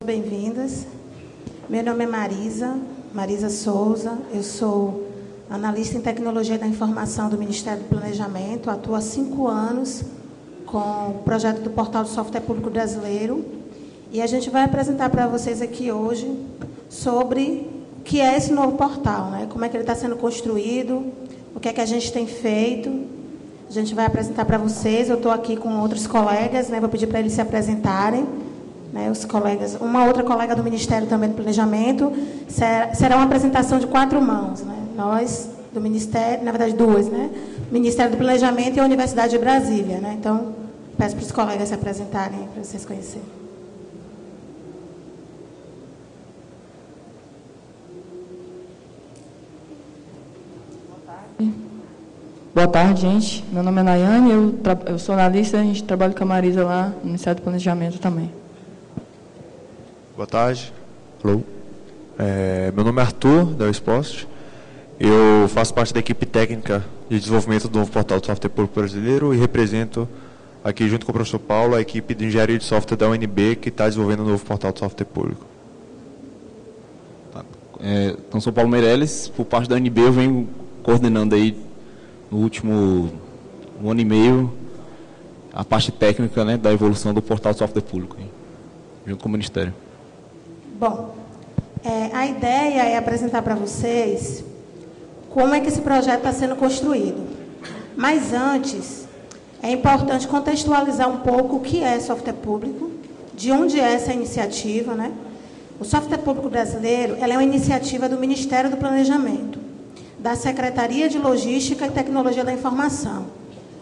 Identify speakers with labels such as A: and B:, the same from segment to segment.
A: Bem-vindas. Meu nome é Marisa Souza. Eu sou analista em tecnologia da informação do Ministério do Planejamento. Atuo há 5 anos com o projeto do Portal do Software Público Brasileiro. E a gente vai apresentar para vocês aqui hoje sobre o que é esse novo portal, né? Como é que ele está sendo construído, o que é que a gente tem feito. A gente vai apresentar para vocês. Eu estou aqui com outros colegas, né? Vou pedir para eles se apresentarem. Né, os colegas, uma outra colega do Ministério também do Planejamento. Será uma apresentação de 4 mãos. Né? Nós, do Ministério, na verdade 2, né? Ministério do Planejamento e a Universidade de Brasília. Né? Então, peço para os colegas se apresentarem para vocês conhecerem.
B: Boa tarde, gente. Meu nome é Nayane, eu sou analista, a gente trabalha com a Marisa lá no Ministério do Planejamento também.
C: Boa tarde. Hello. Meu nome é Arthur, da Expost. Eu faço parte da equipe técnica de desenvolvimento do novo portal do software público brasileiro e represento aqui, junto com o professor Paulo, a equipe de engenharia de software da UNB, que está desenvolvendo o novo portal do software público.
D: Então, sou Paulo Meirelles, por parte da UNB, eu venho coordenando aí no último 1 ano e meio a parte técnica, né, da evolução do portal do software público, junto com o Ministério.
A: Bom, a ideia é apresentar para vocês como é que esse projeto está sendo construído. Mas antes, é importante contextualizar um pouco o que é software público, de onde é essa iniciativa. Né? O software público brasileiro ela é uma iniciativa do Ministério do Planejamento, da Secretaria de Logística e Tecnologia da Informação.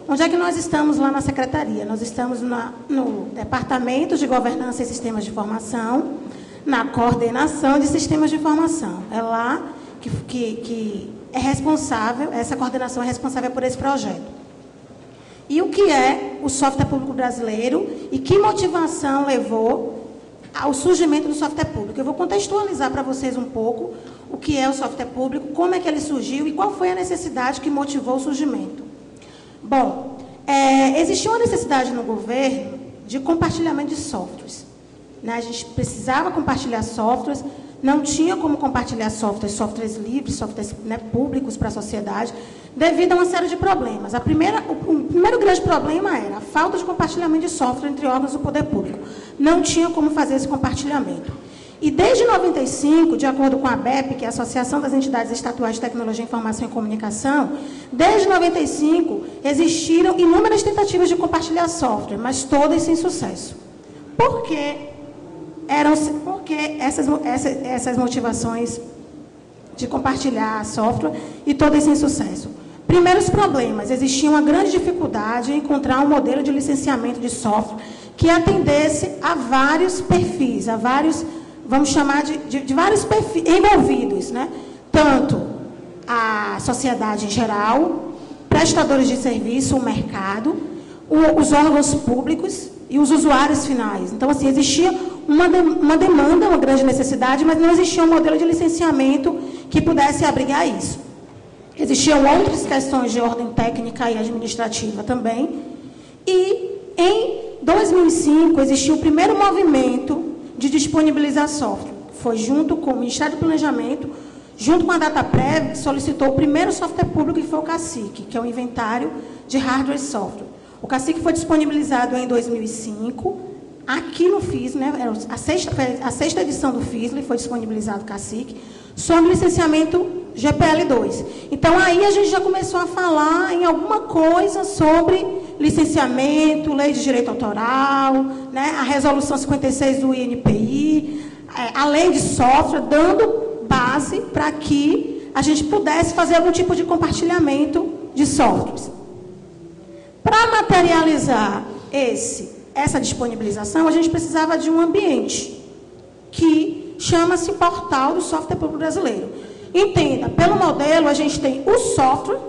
A: Onde é que nós estamos lá na Secretaria? Nós estamos no Departamento de Governança e Sistemas de Informação, na coordenação de sistemas de informação. É lá que é responsável, essa coordenação é responsável por esse projeto. E o que é o software público brasileiro e que motivação levou ao surgimento do software público? Eu vou contextualizar para vocês um pouco o que é o software público, como é que ele surgiu e qual foi a necessidade que motivou o surgimento. Bom, existia uma necessidade no governo de compartilhamento de softwares. A gente precisava compartilhar softwares, não tinha como compartilhar softwares livres, softwares, né, públicos para a sociedade, devido a uma série de problemas. O primeiro grande problema era a falta de compartilhamento de software entre órgãos do poder público. Não tinha como fazer esse compartilhamento. E desde 95, de acordo com a ABEP, que é a Associação das Entidades Estatuais de Tecnologia, Informação e Comunicação, desde 95 existiram inúmeras tentativas de compartilhar software, mas todas sem sucesso. Por quê? Porque essas motivações de compartilhar software e todas sem sucesso. Primeiros problemas, existia uma grande dificuldade em encontrar um modelo de licenciamento de software que atendesse a vários perfis, a vários, vamos chamar de vários perfis envolvidos, né? Tanto a sociedade em geral, prestadores de serviço, o mercado, os órgãos públicos e os usuários finais. Então, assim, existia uma demanda, uma grande necessidade, mas não existia um modelo de licenciamento que pudesse abrigar isso. Existiam outras questões de ordem técnica e administrativa também. E, em 2005, existiu o primeiro movimento de disponibilizar software. Foi junto com o Ministério do Planejamento, junto com a DataPrev, que solicitou o primeiro software público, que foi o CACIC, que é o inventário de hardware e software. O CACIC foi disponibilizado em 2005, aqui no FISL, né, a sexta edição do FISL, foi disponibilizado o CACIC, sobre licenciamento GPL2. Então, aí a gente já começou a falar em alguma coisa sobre licenciamento, lei de direito autoral, né, a resolução 56 do INPI, a lei de software, dando base para que a gente pudesse fazer algum tipo de compartilhamento de softwares. Para materializar essa disponibilização, a gente precisava de um ambiente que chama-se Portal do Software Público Brasileiro. Entenda, pelo modelo, a gente tem o software,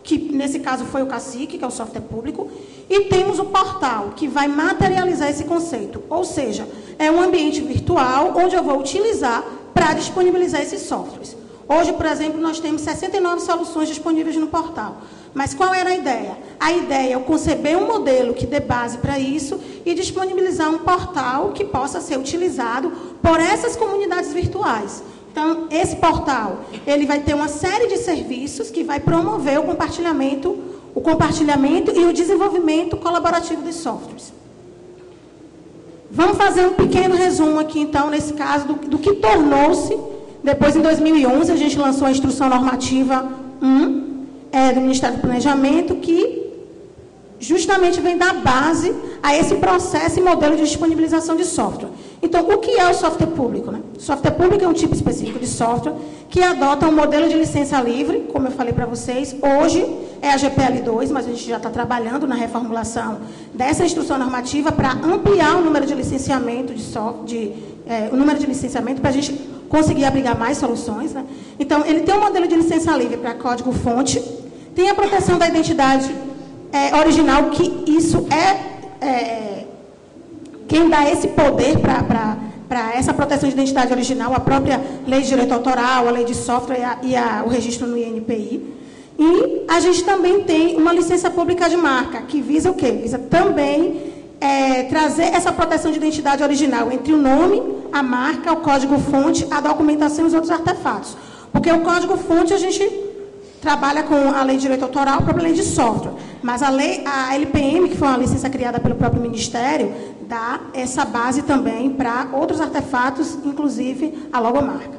A: que nesse caso foi o CACIC, que é o software público, e temos o portal, que vai materializar esse conceito. Ou seja, é um ambiente virtual onde eu vou utilizar para disponibilizar esses softwares. Hoje, por exemplo, nós temos 69 soluções disponíveis no portal. Mas qual era a ideia? A ideia é eu conceber um modelo que dê base para isso e disponibilizar um portal que possa ser utilizado por por essas comunidades virtuais. Então, esse portal, ele vai ter uma série de serviços que vai promover o compartilhamento e o desenvolvimento colaborativo dos softwares. Vamos fazer um pequeno resumo aqui, então, nesse caso, do que tornou-se, depois, em 2011, a gente lançou a Instrução Normativa 1, do Ministério do Planejamento, que justamente vem dar base a esse processo e modelo de disponibilização de software. Então, o que é o software público? Né? O software público é um tipo específico de software que adota um modelo de licença livre, como eu falei para vocês. Hoje é a GPL2, mas a gente já está trabalhando na reformulação dessa instrução normativa para ampliar o número de licenciamento o número de licenciamento para a gente conseguir abrigar mais soluções. Né? Então, ele tem um modelo de licença livre para código-fonte, tem a proteção da identidade original, que isso quem dá esse poder para essa proteção de identidade original, a própria lei de direito autoral, a lei de software e o registro no INPI. E a gente também tem uma licença pública de marca, que visa o quê? Visa também trazer essa proteção de identidade original entre o nome, a marca, o código-fonte, a documentação e os outros artefatos. Porque o código-fonte a gente trabalha com a lei de direito autoral, a própria lei de software. Mas a LPM, que foi uma licença criada pelo próprio Ministério, dá essa base também para outros artefatos, inclusive a logomarca.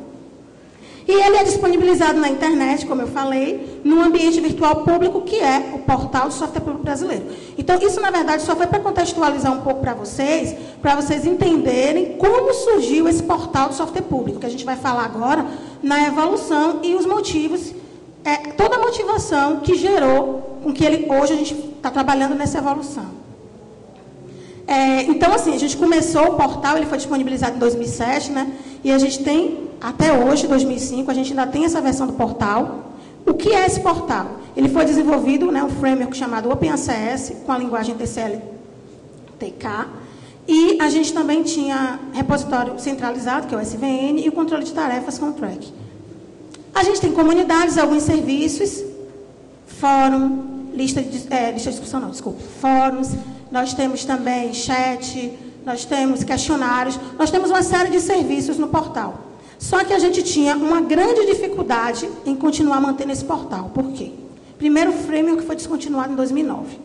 A: E ele é disponibilizado na internet, como eu falei, num ambiente virtual público, que é o portal do software público brasileiro. Então, isso, na verdade, só foi para contextualizar um pouco para vocês entenderem como surgiu esse portal do software público, que a gente vai falar agora na evolução e os motivos, toda a motivação que gerou com que hoje a gente está trabalhando nessa evolução. Então, assim, a gente começou o portal, ele foi disponibilizado em 2007, né? E a gente tem, até hoje, 2005, a gente ainda tem essa versão do portal. O que é esse portal? Ele foi desenvolvido, né, um framework chamado OpenACS, com a linguagem TCL/TK, e a gente também tinha repositório centralizado, que é o SVN, e o controle de tarefas com o Track. A gente tem comunidades, alguns serviços, fórum, lista de discussão, não, desculpa, fóruns, nós temos também chat, nós temos questionários, nós temos uma série de serviços no portal. Só que a gente tinha uma grande dificuldade em continuar mantendo esse portal. Por quê? Primeiro, o framework foi descontinuado em 2009.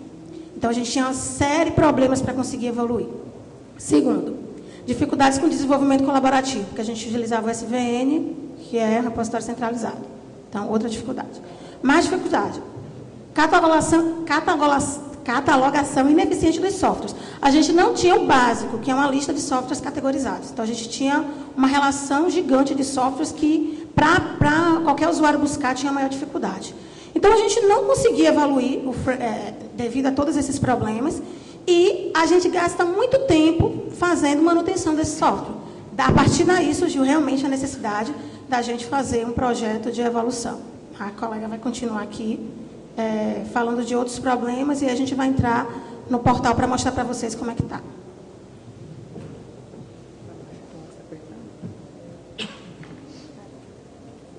A: Então, a gente tinha uma série de problemas para conseguir evoluir. Segundo, dificuldades com desenvolvimento colaborativo, porque a gente utilizava o SVN, que é o repositório centralizado. Então, outra dificuldade. Mais dificuldade, catalogação ineficiente dos softwares. A gente não tinha o básico, que é uma lista de softwares categorizados. Então, a gente tinha uma relação gigante de softwares que, para qualquer usuário buscar, tinha maior dificuldade. Então, a gente não conseguia evoluir devido a todos esses problemas e a gente gasta muito tempo fazendo manutenção desse software. A partir daí, surgiu realmente a necessidade da gente fazer um projeto de evolução. A colega vai continuar aqui falando de outros problemas e a gente vai entrar no portal para mostrar para vocês como é que está.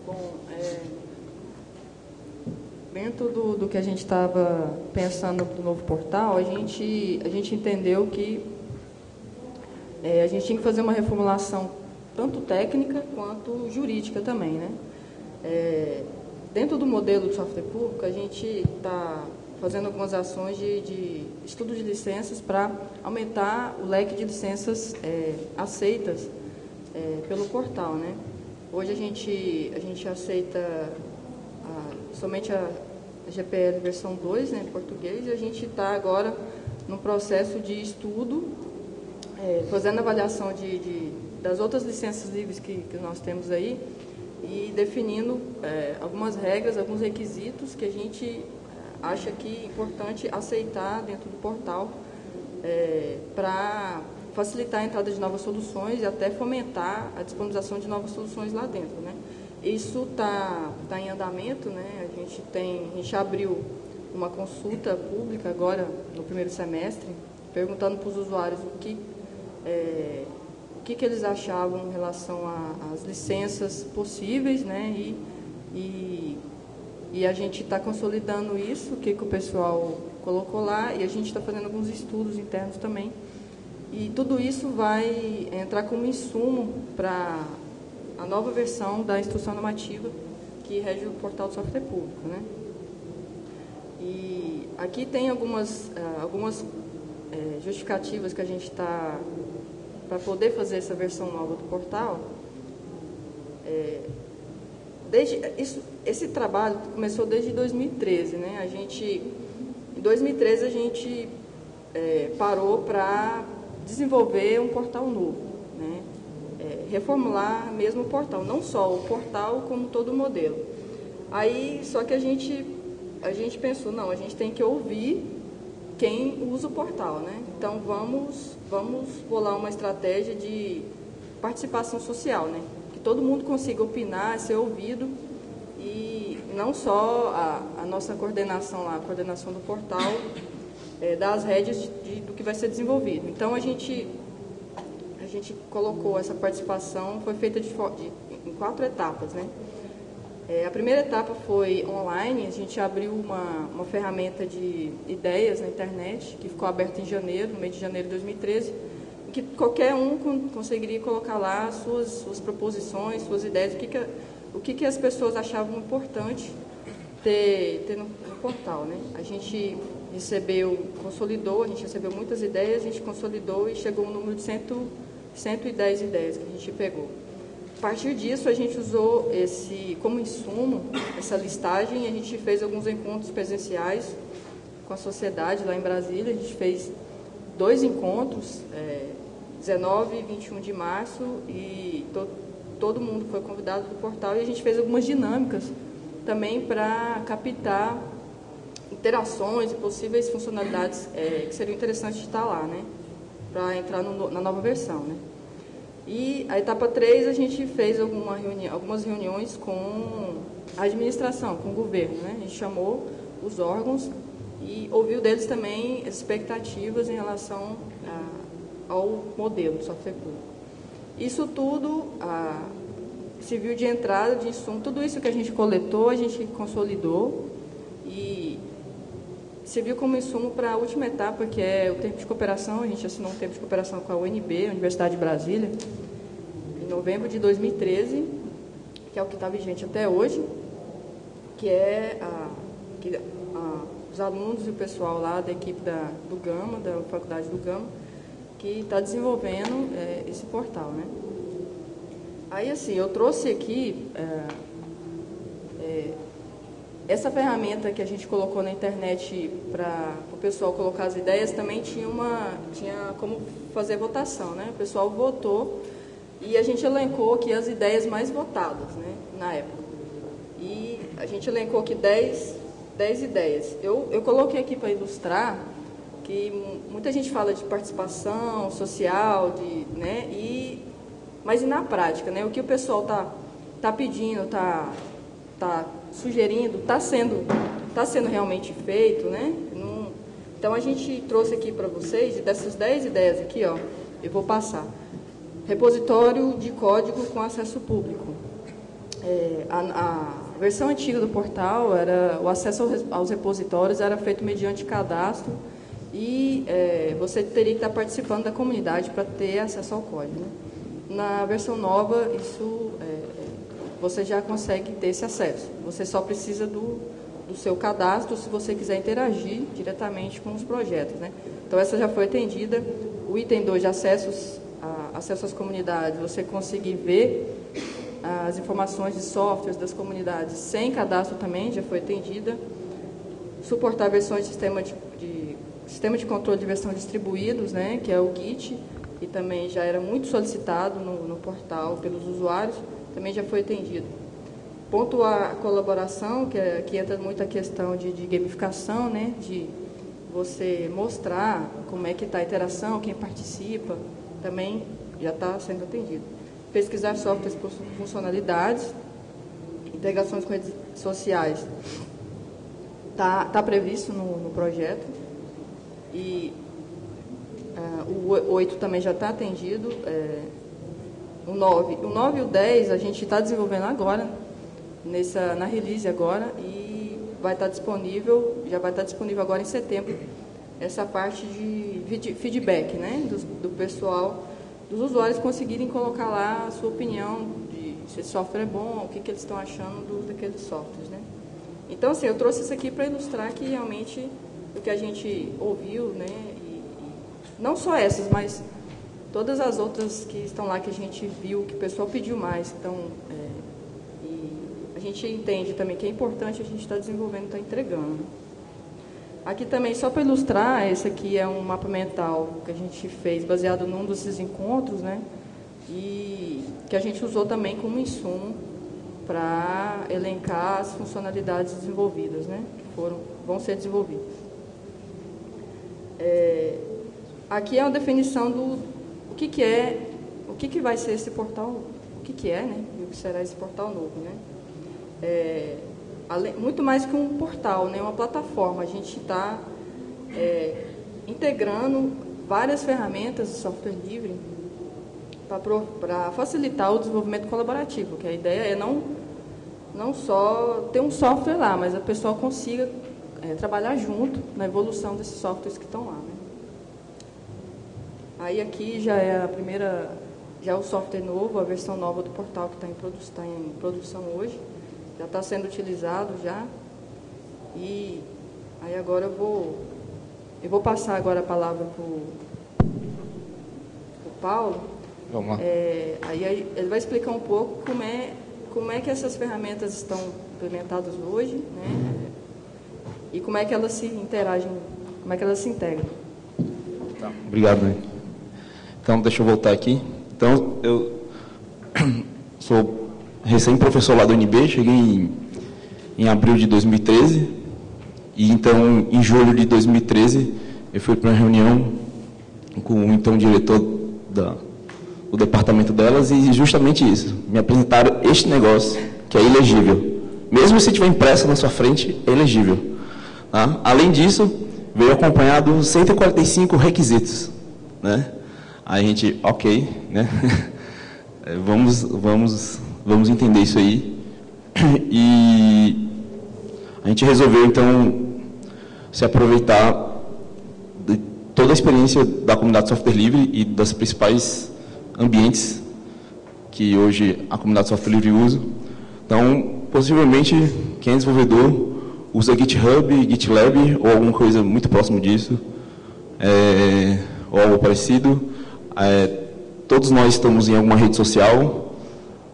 B: Bom, dentro do que a gente estava pensando do novo portal, a gente entendeu que a gente tinha que fazer uma reformulação tanto técnica quanto jurídica também, né? Dentro do modelo de software público, a gente está fazendo algumas ações de estudo de licenças para aumentar o leque de licenças aceitas pelo portal, né? Hoje a gente aceita somente a GPL versão 2, né, em português, e a gente está agora no processo de estudo, fazendo avaliação das outras licenças livres que nós temos aí, e definindo algumas regras, alguns requisitos que a gente acha que é importante aceitar dentro do portal para facilitar a entrada de novas soluções e até fomentar a disponibilização de novas soluções lá dentro, né? Isso está em andamento, né? A gente abriu uma consulta pública agora no primeiro semestre, perguntando para os usuários o que eles achavam em relação às licenças possíveis, né? E a gente está consolidando isso, o que o pessoal colocou lá, e a gente está fazendo alguns estudos internos também E tudo isso vai entrar como insumo para a nova versão da instrução normativa que rege o portal do software público, né? E aqui tem algumas justificativas que a gente está para poder fazer essa versão nova do portal. Esse trabalho começou desde 2013, né? Em 2013 a gente parou para desenvolver um portal novo, né? Reformular mesmo o portal, não só o portal como todo o modelo. Aí só que a gente pensou, não, a gente tem que ouvir quem usa o portal, né? Então vamos bolar uma estratégia de participação social, né? Que todo mundo consiga opinar, ser ouvido, e não só a nossa coordenação lá, a coordenação do portal, das rédeas do que vai ser desenvolvido. Então a gente colocou essa participação, foi feita em 4 etapas, né? A primeira etapa foi online, a gente abriu uma ferramenta de ideias na internet, que ficou aberta em janeiro, no mês de janeiro de 2013, em que qualquer um conseguiria colocar lá suas proposições, suas ideias, o que as pessoas achavam importante ter no portal, né? A gente consolidou, a gente recebeu muitas ideias, a gente consolidou e chegou ao número de 110 ideias que a gente pegou. A partir disso, a gente usou como insumo, essa listagem, e a gente fez alguns encontros presenciais com a sociedade lá em Brasília. A gente fez 2 encontros, 19 e 21 de março, e todo mundo foi convidado do portal, e a gente fez algumas dinâmicas também para captar interações e possíveis funcionalidades que seriam interessantes de estar lá, né? Para entrar na nova versão, né? E a etapa 3, a gente fez algumas reuniões com a administração, com o governo, né? A gente chamou os órgãos e ouviu deles também as expectativas em relação ao modelo do software público. Isso tudo serviu de entrada, de insumo, tudo isso que a gente coletou, a gente consolidou e serviu como insumo para a última etapa, que é o termo de cooperação. A gente assinou um termo de cooperação com a UNB, a Universidade de Brasília, em novembro de 2013, que é o que está vigente até hoje, que é os alunos e o pessoal lá da equipe do Gama, da faculdade do Gama, que está desenvolvendo esse portal, né? Aí, assim, eu trouxe aqui essa ferramenta que a gente colocou na internet para o pessoal colocar as ideias, também tinha como fazer votação, né? O pessoal votou e a gente elencou aqui as ideias mais votadas, né, na época. E a gente elencou aqui 10 ideias. Eu coloquei aqui para ilustrar que muita gente fala de participação social, né, mas e na prática, né? O que o pessoal tá pedindo, tá sugerindo, está sendo realmente feito, né? Então a gente trouxe aqui para vocês, dessas 10 ideias aqui, ó, eu vou passar. Repositório de código com acesso público. A versão antiga do portal o acesso aos repositórios era feito mediante cadastro e você teria que estar participando da comunidade para ter acesso ao código, né? Na versão nova, você já consegue ter esse acesso. Você só precisa do seu cadastro se você quiser interagir diretamente com os projetos, né? Então, essa já foi atendida. O item 2 de acesso às comunidades, você conseguir ver as informações de softwares das comunidades sem cadastro também já foi atendida. Suportar versões de sistema de controle de versão distribuídos, né, que é o Git, que também já era muito solicitado no portal pelos usuários, também já foi atendido. Ponto a colaboração, que entra muito a questão de gamificação, né, de você mostrar como é que está a interação, quem participa, também já está sendo atendido. Pesquisar softwares por funcionalidades, integrações com redes sociais, está previsto no projeto. E o 8 também já está atendido. O 9 e o 10 a gente está desenvolvendo agora, na release agora, e vai estar disponível, já vai estar disponível agora em setembro essa parte de feedback, né, do pessoal, dos usuários conseguirem colocar lá a sua opinião de se esse software é bom, o que eles estão achando daqueles softwares, né. Então, assim, eu trouxe isso aqui para ilustrar que realmente o que a gente ouviu, né, e não só essas, mas todas as outras que estão lá que a gente viu, que o pessoal pediu mais. Então, e a gente entende também que é importante a gente estar desenvolvendo, estar entregando. Aqui também, só para ilustrar, esse aqui é um mapa mental que a gente fez baseado num desses encontros, né, e que a gente usou também como insumo para elencar as funcionalidades desenvolvidas, né, que vão ser desenvolvidas. Aqui é uma definição do o que é, o que vai ser esse portal, o que é, né, e o que será esse portal novo, né. Muito mais que um portal, né, uma plataforma. A gente está integrando várias ferramentas de software livre para facilitar o desenvolvimento colaborativo, que a ideia é não só ter um software lá, mas a pessoa consiga trabalhar junto na evolução desses softwares que estão lá, né. Aí aqui já é já é o software novo, a versão nova do portal que está em produção hoje, já está sendo utilizado já. E aí agora eu vou passar agora a palavra para o Paulo.
D: Vamos lá.
B: Aí ele vai explicar um pouco como é que essas ferramentas estão implementadas hoje, né? E como é que elas se interagem, como é que elas se integram.
D: Tá. Obrigado, né? Então, deixa eu voltar aqui. Então, eu sou recém-professor lá do UNB, cheguei em abril de 2013, e então, em julho de 2013, eu fui para uma reunião com o então diretor do departamento delas, e justamente isso, me apresentaram este negócio, que é elegível. Mesmo se tiver impresso na sua frente, é elegível. Tá? Além disso, veio acompanhado dos 145 requisitos, né? Aí a gente, ok, né? Vamos entender isso aí. E a gente resolveu, então, se aproveitar de toda a experiência da comunidade software livre e das principais ambientes que hoje a comunidade software livre usa. Então, possivelmente, quem é desenvolvedor usa GitHub, GitLab ou alguma coisa muito próximo disso, ou algo parecido. Todos nós estamos em alguma rede social.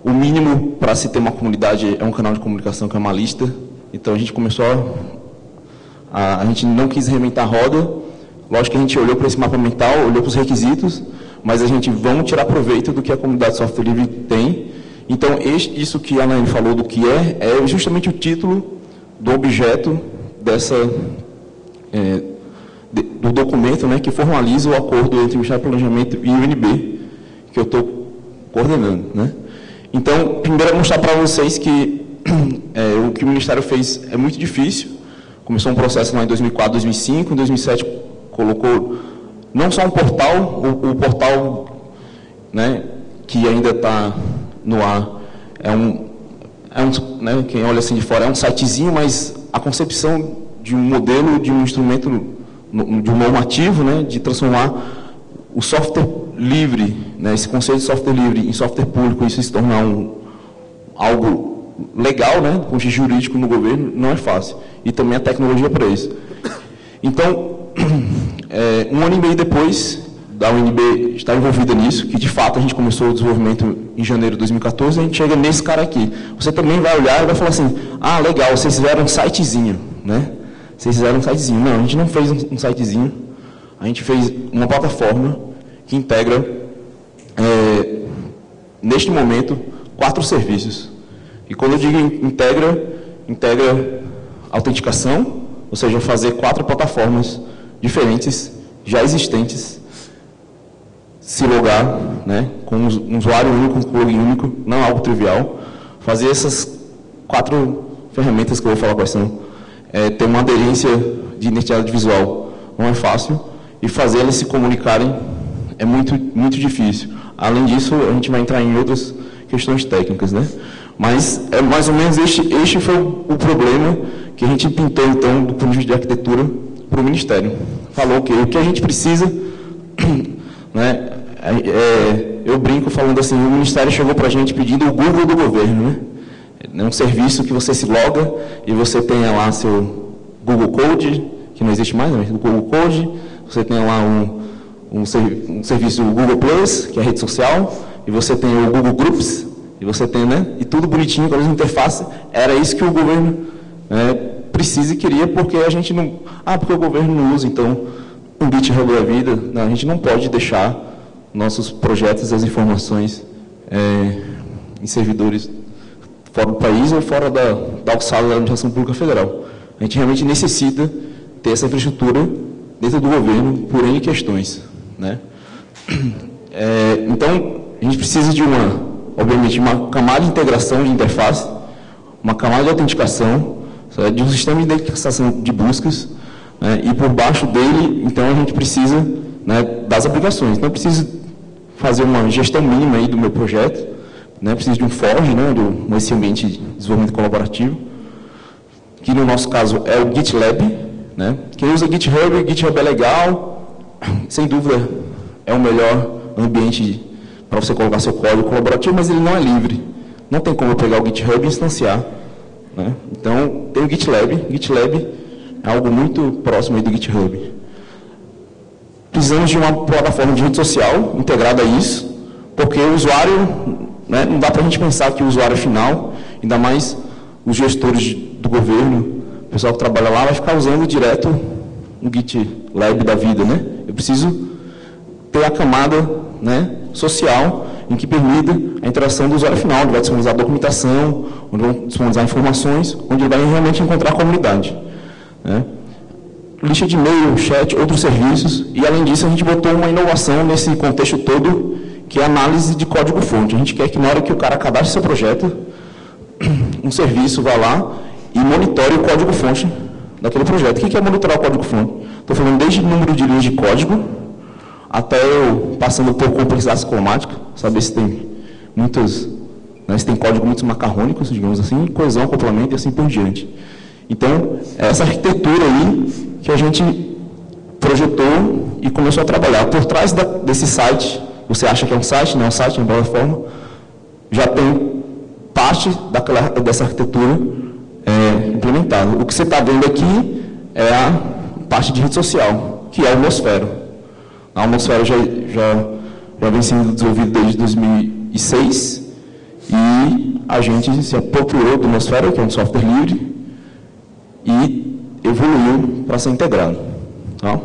D: O mínimo para se ter uma comunidade é um canal de comunicação, que é uma lista. Então a gente começou a gente não quis reinventar a roda. Lógico que a gente olhou para esse mapa mental, olhou para os requisitos, mas a gente vamos tirar proveito do que a comunidade software livre tem. Então isso que a Anaine falou do que é justamente o título do objeto do documento, né, que formaliza o acordo entre o Ministério do Planejamento e o UNB, que eu estou coordenando, né. Então, primeiro é mostrar para vocês que o que o Ministério fez é muito difícil. Começou um processo lá em 2004, 2005, em 2007 colocou não só um portal, o portal, né, que ainda está no ar, né, quem olha assim de fora, é um sitezinho, mas a concepção de um modelo, de um instrumento, de um normativo, né, de transformar o software livre, né, esse conceito de software livre em software público, isso se tornar algo legal, né, do ponto de vista jurídico no governo, não é fácil. E também a tecnologia para isso. Então, um ano e meio depois da UNB estar envolvida nisso, que de fato a gente começou o desenvolvimento em janeiro de 2014, a gente chega nesse cara aqui. Você também vai olhar e vai falar assim, ah, legal, vocês fizeram um sitezinho, né? Vocês fizeram um sitezinho. Não, a gente não fez um sitezinho, a gente fez uma plataforma que integra, neste momento, 4 serviços. E quando eu digo integra autenticação, ou seja, fazer 4 plataformas diferentes, já existentes, se logar, né, com um usuário único, com login único, não é algo trivial. Fazer essas 4 ferramentas que eu vou falar quais são, ter uma aderência de identidade visual não é fácil, e fazer elas se comunicarem é muito, muito difícil. Além disso, a gente vai entrar em outras questões técnicas, né? Mas mais ou menos este foi o problema que a gente pintou, então, do ponto de vista de arquitetura, para o Ministério. falou o que a gente precisa, né? Eu brinco falando assim, o Ministério chegou para a gente pedindo o Google do governo, né? É um serviço que você se loga e você tem lá seu Google Code, que não existe mais, mas o Google Code, você tem lá um serviço Google Plus, que é a rede social, e você tem o Google Groups, e você tem, né? E tudo bonitinho, com a interface. Era isso que o governo precisa e queria, porque a gente não... porque o governo não usa, então, um GitHub da vida. Não, a gente não pode deixar nossos projetos e as informações em servidores fora do país ou fora da alçada da Administração Pública Federal. A gente realmente necessita ter essa infraestrutura dentro do governo por N questões, né? Então, a gente precisa de obviamente, uma camada de integração de interface, uma camada de autenticação, de um sistema de identificação de buscas, né? E por baixo dele, então, a gente precisa, né, das aplicações. Então, eu preciso fazer uma gestão mínima aí do meu projeto, né? Preciso de um Forge, né, esse ambiente de desenvolvimento colaborativo, que no nosso caso é o GitLab, né? Quem usa GitHub é legal, sem dúvida é o melhor ambiente para você colocar seu código colaborativo, mas ele não é livre. Não tem como eu pegar o GitHub e instanciar, né? Então, tem o GitLab. GitLab é algo muito próximo aí do GitHub. Precisamos de uma plataforma de rede social integrada a isso, porque o usuário, né, não dá para a gente pensar que o usuário final, ainda mais os gestores do governo, o pessoal que trabalha lá, vai ficar usando direto um GitLab da vida, né? Eu preciso ter a camada, né, social em que permita a interação do usuário final, onde vai disponibilizar documentação, onde vai disponibilizar informações, onde ele vai realmente encontrar a comunidade, né? Lista de e-mail, chat, outros serviços, e além disso a gente botou uma inovação nesse contexto todo, que é a análise de código-fonte. A gente quer que na hora que o cara cadastre seu projeto, um serviço vá lá e monitore o código-fonte daquele projeto. O que é monitorar o código-fonte? Estou falando desde o número de linhas de código, até eu passando por complexidade cromática, saber se tem muitos, né, se tem código muitos macarrônicos, digamos assim, coesão, complemento e assim por diante. Então, essa arquitetura aí que a gente projetou e começou a trabalhar. Por trás desse site, você acha que é um site, não é um site, é uma plataforma, já tem parte dessa arquitetura implementada. O que você está vendo aqui é a parte de rede social, que é a Atmosfera. A Atmosfera já vem sendo desenvolvida desde 2006 e a gente se apropriou do Atmosfera, que é um software livre, e evoluiu para ser integrado. Tá?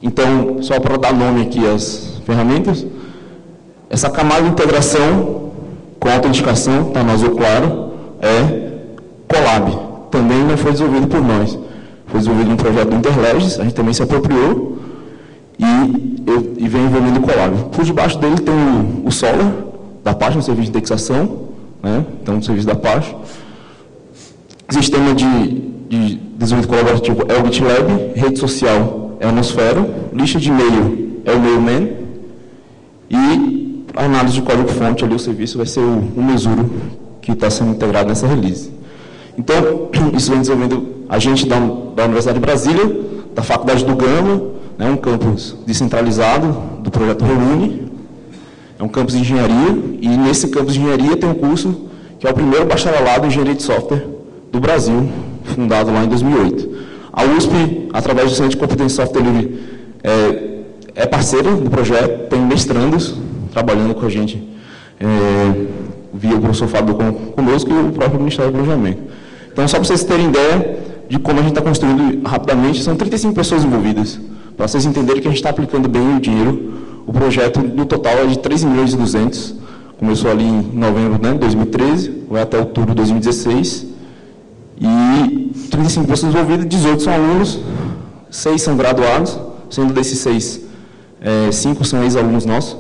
D: Então, só para dar nome aqui às ferramentas, essa camada de integração com autenticação, está no azul claro, é Colab. Também não foi desenvolvido por nós. Foi desenvolvido em um projeto do Interleges, a gente também se apropriou e vem envolvendo o Colab. Por debaixo dele tem o Solar, da Apache, um serviço de indexação, né? Então, um serviço da Apache. Sistema de desenvolvimento colaborativo é o GitLab, rede social é a Atmosfera, lista de e-mail é o Mailman e a análise de código-fonte ali, o serviço vai ser o Mesuro, que está sendo integrado nessa release. Então, isso vem desenvolvendo a gente da Universidade de Brasília, da Faculdade do Gama, né, um campus descentralizado do projeto Reúne, é um campus de engenharia, e nesse campus de engenharia tem um curso que é o primeiro bacharelado em engenharia de software do Brasil, fundado lá em 2008. A USP, através do Centro de Competência Software Livre, é parceira do projeto, tem mestrandos trabalhando com a gente, via o professor Fábio conosco e o próprio Ministério do Planejamento. Então, só para vocês terem ideia de como a gente está construindo rapidamente, são 35 pessoas envolvidas, para vocês entenderem que a gente está aplicando bem o dinheiro. O projeto, no total, é de 3 milhões e 200, começou ali em novembro de 2013, vai até outubro de 2016, e 35 pessoas envolvidas, 18 são alunos, 6 são graduados, sendo desses 6, 5 são ex-alunos nossos,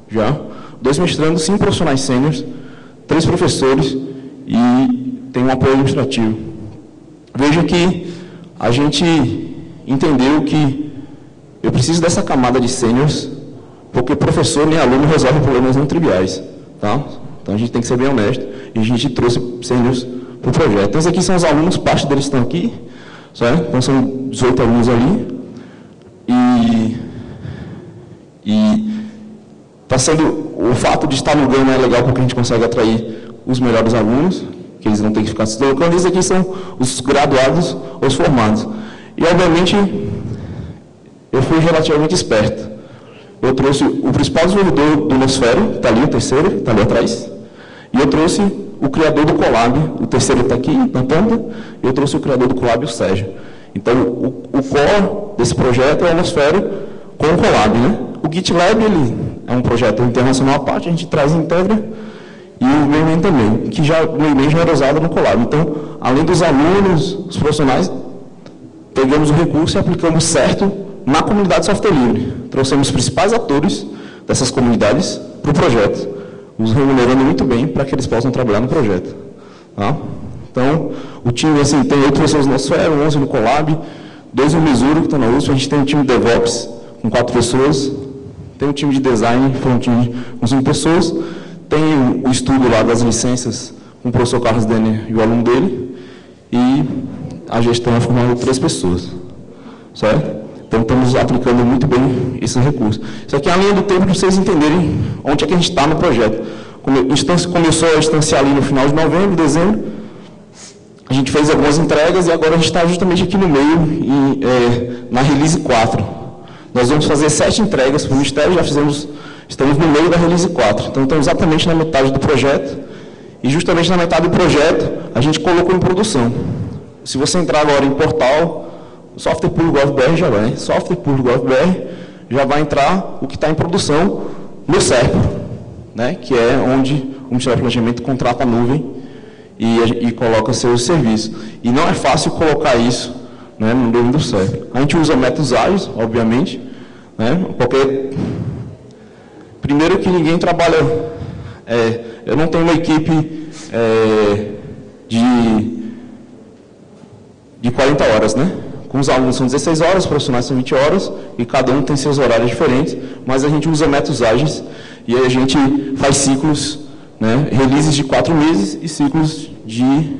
D: já, 2 mestrandos, 5 profissionais sêniores, 3 professores e tem um apoio administrativo. Veja que a gente entendeu que eu preciso dessa camada de sêniores, porque professor nem aluno resolve problemas não triviais. Tá? Então a gente tem que ser bem honesto, e a gente trouxe sêniores para o projeto. Então, esses aqui são os alunos, parte deles estão aqui,
E: certo? Então são 18 alunos ali. E está sendo, o fato de estar no Gama é legal porque a gente consegue atrair os melhores alunos, que eles não têm que ficar se deslocando. Esses aqui são os graduados ou os formados. E, obviamente, eu fui relativamente esperto. Eu trouxe o principal desenvolvedor do Nosfero, que está ali, o terceiro, que está ali atrás. E eu trouxe o criador do Colab, o terceiro está aqui, na ponta. E eu trouxe o criador do Colab, o Sérgio. Então, o core desse projeto é o Nosfero com o Colab, né? O GitLab, ele é um projeto internacional à parte, a gente traz e integra. E o Mayman também, que o Mayman já era usado no Colab. Então, além dos alunos, os profissionais, pegamos o recurso e aplicamos certo na comunidade de software livre. Trouxemos os principais atores dessas comunidades para o projeto, os remunerando muito bem para que eles possam trabalhar no projeto. Tá? Então, o time, assim, tem 8 pessoas no Nosfero, 11 no Colab, 2 no Missouri, que estão na USP, a gente tem um time de DevOps com 4 pessoas, tem um time de design, que foi um time com 5 pessoas, tem o estudo lá das licenças com o professor Carlos Denner e o aluno dele, e a gestão é formada por 3 pessoas. Certo? Então, estamos aplicando muito bem esse recurso. Isso aqui é a linha do tempo para vocês entenderem onde é que a gente está no projeto. A gente começou a instanciar ali no final de novembro, dezembro, a gente fez algumas entregas e agora a gente está justamente aqui no meio, na Release 4. Nós vamos fazer 7 entregas para o Ministério, estamos no meio da Release 4. Então, estamos exatamente na metade do projeto. E justamente na metade do projeto, a gente colocou em produção. Se você entrar agora em portal, Software Público Gov.br já vai. Software Público Gov.br já vai entrar o que está em produção no SERPRO, né, que é onde o Ministério do Planejamento contrata a nuvem e coloca seus serviços. E não é fácil colocar isso, né, no domínio do SERPRO. A gente usa métodos ágeis, obviamente, né, porque primeiro que ninguém trabalha... eu não tenho uma equipe de 40 horas, né? Com os alunos são 16 horas, os profissionais são 20 horas, e cada um tem seus horários diferentes, mas a gente usa métodos ágeis, e aí a gente faz ciclos, né, releases de 4 meses e ciclos de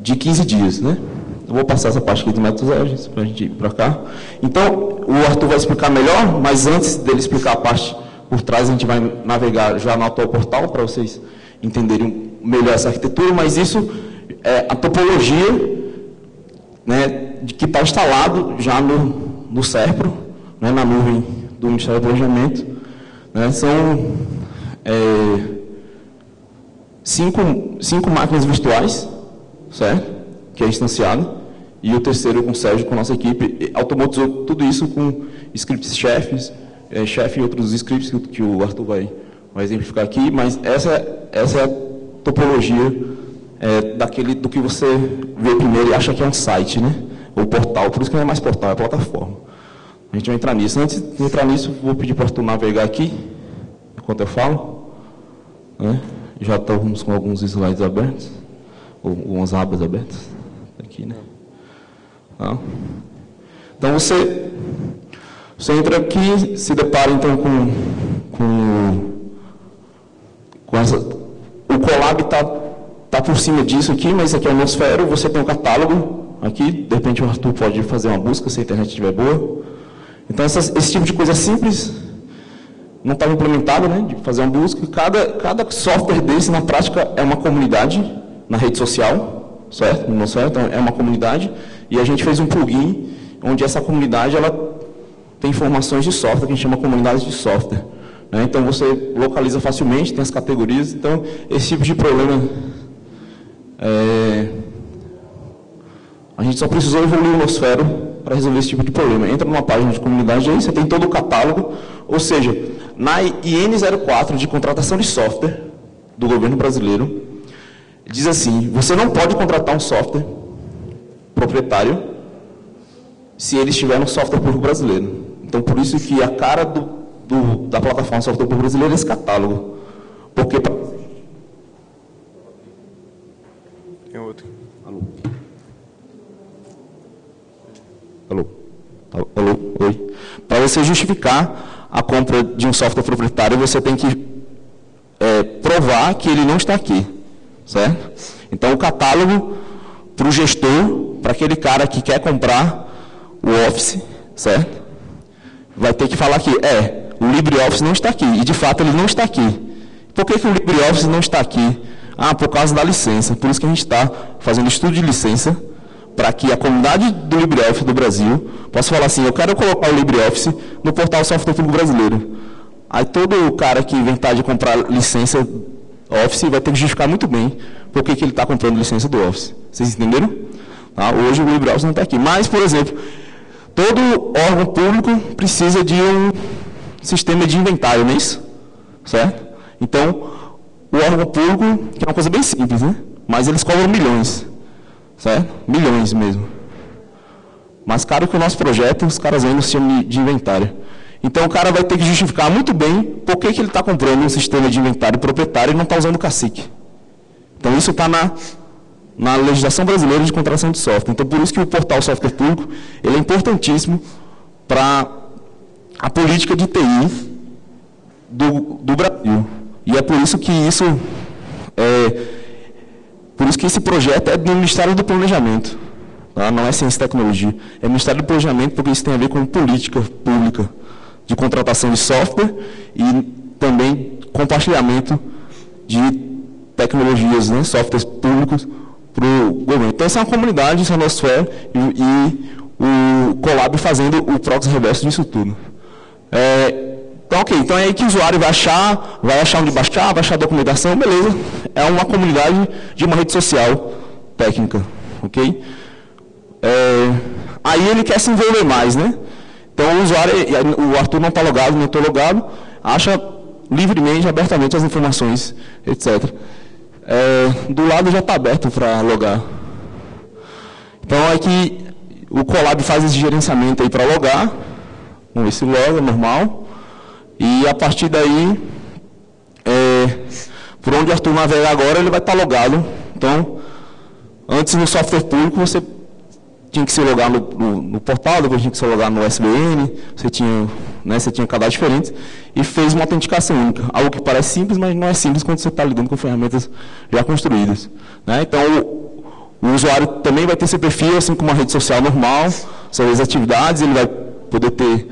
E: 15 dias, né? Eu vou passar essa parte aqui do métodos ágeis, para a gente ir para cá. Então, o Arthur vai explicar melhor, mas antes dele explicar a parte por trás, a gente vai navegar já no atual portal, para vocês entenderem melhor essa arquitetura, mas isso é a topologia, né, que está instalado já no SERPRO, né, na nuvem do Ministério do Planejamento. Né, são 5 máquinas virtuais, certo? Que é instanciado, e o terceiro com o Sérgio, com a nossa equipe, automatizou tudo isso com scripts chefes, chefe e outros scripts que o Arthur vai exemplificar aqui, mas essa é a topologia do que você vê primeiro e acha que é um site, né? Ou portal, por isso que não é mais portal, é plataforma. A gente vai entrar nisso. Antes de entrar nisso, vou pedir para o Arthur navegar aqui, enquanto eu falo. Né? Já estamos com alguns slides abertos, ou algumas abas abertas. Aqui, né? Tá. Então, você entra aqui, se depara, então, com essa... O Colab está por cima disso aqui, mas aqui é o Nosfero, você tem um catálogo aqui, de repente o Arthur pode fazer uma busca, se a internet estiver boa. Então, esse tipo de coisa simples não estava implementado, né, de fazer uma busca. Cada software desse, na prática, é uma comunidade na rede social, certo? No Nosfero, então, é uma comunidade, e a gente fez um plugin onde essa comunidade ela tem informações de software, que a gente chama comunidade de software. Né? Então, você localiza facilmente, tem as categorias. Então, esse tipo de problema... a gente só precisou evoluir o Nosfero para resolver esse tipo de problema. Entra numa página de comunidade, aí você tem todo o catálogo. Ou seja, na IN 04 de contratação de software do governo brasileiro, diz assim, você não pode contratar um software proprietário se ele estiver no software público brasileiro. Então, por isso que a cara da plataforma software público brasileiro é esse catálogo. Porque...
C: Tem outro.
E: Alô? Alô? Alô? Oi? Para você justificar a compra de um software proprietário, você tem que provar que ele não está aqui. Certo? Então, o catálogo para o gestor, para aquele cara que quer comprar o Office, certo? Vai ter que falar que o LibreOffice não está aqui, e de fato ele não está aqui. Por que o LibreOffice não está aqui? Por causa da licença. Por isso que a gente está fazendo estudo de licença, para que a comunidade do LibreOffice do Brasil possa falar assim, eu quero colocar o LibreOffice no portal Software Público Brasileiro. Aí todo cara que inventar de comprar licença Office vai ter que justificar muito bem por que ele está comprando licença do Office. Vocês entenderam? Tá? Hoje o LibreOffice não está aqui. Mas, por exemplo, todo órgão público precisa de um sistema de inventário, não é isso? Certo? Então, o órgão público, que é uma coisa bem simples, né? Mas eles cobram milhões. Certo? Milhões mesmo. Mais caro que o nosso projeto, os caras vendem o sistema de inventário. Então, o cara vai ter que justificar muito bem por que ele está comprando um sistema de inventário proprietário e não está usando o cacique. Então, isso está na legislação brasileira de contratação de software. Então, por isso que o portal Software Público ele é importantíssimo para a política de TI do Brasil. E é por isso que esse projeto é do Ministério do Planejamento. Tá? Não é Ciência e Tecnologia. É Ministério do Planejamento porque isso tem a ver com política pública de contratação de software e também compartilhamento de tecnologias, né, softwares públicos para o governo. Então, essa é uma comunidade, essa é a Nosfera e o Colab fazendo o proxy reverso disso tudo. Então, ok, então é aí que o usuário vai achar onde baixar, vai achar a documentação, beleza. É uma comunidade de uma rede social técnica, ok? Aí ele quer se envolver mais, né? Então, o usuário, o Arthur não está logado, não estou logado, acha livremente, abertamente as informações, etc. Do lado já está aberto para logar. Então, é que o Colab faz esse gerenciamento aí para logar. Vamos ver se loga, normal. E a partir daí, por onde o Arthur navegar agora, ele vai estar logado. Então, antes no software público, você tinha que se logar no portal, depois tinha que se logar no SBN, você tinha cadastros diferentes, e fez uma autenticação única. Algo que parece simples, mas não é simples quando você está lidando com ferramentas já construídas. Né? Então, o usuário também vai ter seu perfil, assim como uma rede social normal, suas atividades, ele vai poder ter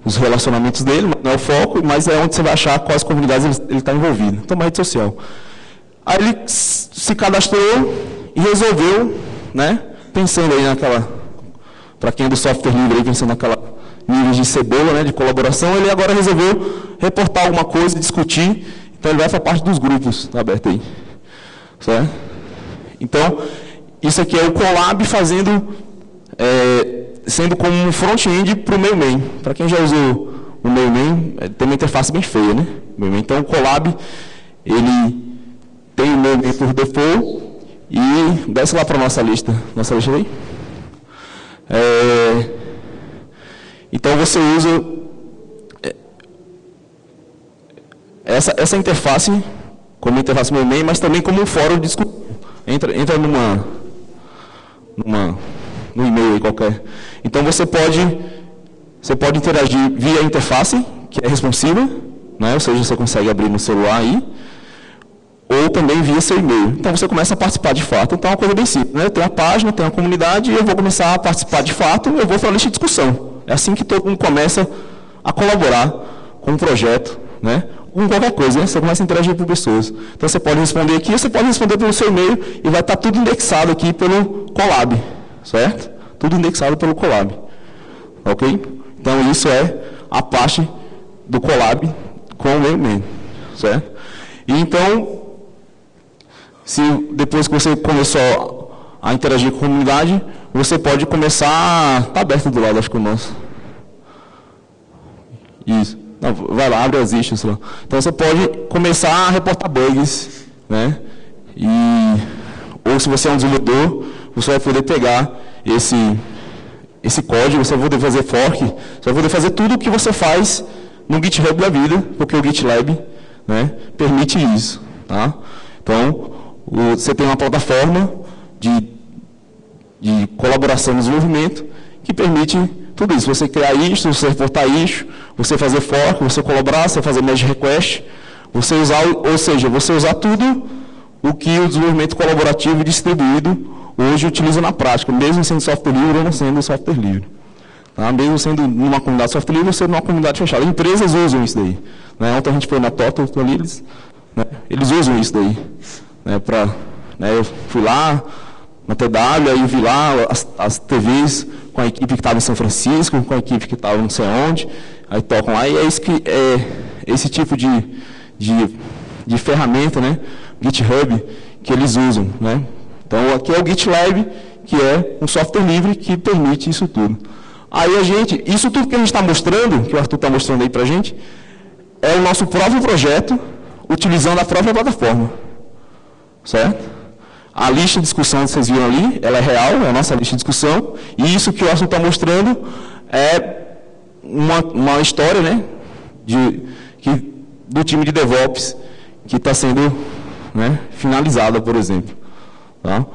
E: os relacionamentos dele, não é o foco, mas é onde você vai achar quais comunidades ele está envolvido. Então, uma rede social. Aí ele se cadastrou e resolveu, né, pensando aí para quem é do software livre, aí, pensando naquela nível de cebola, né, de colaboração, ele agora resolveu reportar alguma coisa, discutir, então ele vai para a parte dos grupos, tá aberto aí. Certo? Então, isso aqui é o Colab fazendo, sendo como um front-end para o Mailman. Para quem já usou o Mailman, tem uma interface bem feia, né? Então, o Colab, ele tem o Mailman por default, e desce lá para a nossa lista aí. Então, você usa essa interface como interface Mailman, mas também como um fórum de discussão. Entra no e-mail aí qualquer. Então, você pode interagir via interface, que é responsiva, né? Ou seja, você consegue abrir no celular aí, ou também via seu e-mail. Então, você começa a participar de fato. Então, é uma coisa bem simples, né? Eu tenho a página, tenho a comunidade, e eu vou começar a participar de fato, eu vou para a lista de discussão. É assim que todo mundo começa a colaborar com o projeto, né? Com qualquer coisa, né? Você começa a interagir com pessoas. Então, você pode responder aqui, você pode responder pelo seu e-mail, e vai estar tudo indexado aqui pelo Colab, certo? Tudo indexado pelo Colab. Ok? Então, isso é a parte do Colab com o Mailman, certo? E então, se depois que você começou a interagir com a comunidade, você pode começar... Está aberto do lado, acho que o nosso. Isso. Não, vai lá, abre as issues lá. Então, você pode começar a reportar bugs, né? Ou se você é um desenvolvedor, você vai poder pegar esse código, você vai poder fazer fork, você vai poder fazer tudo o que você faz no GitHub da vida, porque o GitLab, né, permite isso. Tá? Então, você tem uma plataforma de colaboração no desenvolvimento que permite tudo isso. Você criar isso, você reportar isso, você fazer fork, você colaborar, você fazer merge request, você usar, ou seja, você usar tudo o que o desenvolvimento colaborativo e distribuído hoje utiliza na prática, mesmo sendo software livre ou não sendo software livre. Tá? Mesmo sendo numa comunidade de software livre ou sendo numa comunidade fechada. Empresas usam isso daí. Né? Ontem a gente foi na Total ali, eles usam isso daí. Né? Eu fui lá na TW, aí vi lá as TVs com a equipe que estava em São Francisco, com a equipe que estava não sei onde, aí tocam lá, e é isso que esse tipo de ferramenta, né? GitHub, que eles usam. Né? Então, aqui é o GitLab, que é um software livre que permite isso tudo. Aí isso tudo que a gente está mostrando, que o Arthur está mostrando aí para a gente, é o nosso próprio projeto, utilizando a própria plataforma. Certo? A lista de discussão que vocês viram ali, ela é real, é a nossa lista de discussão, e isso que o Arthur está mostrando é uma história, né, do time de DevOps que está sendo, né, finalizada, por exemplo. Tá?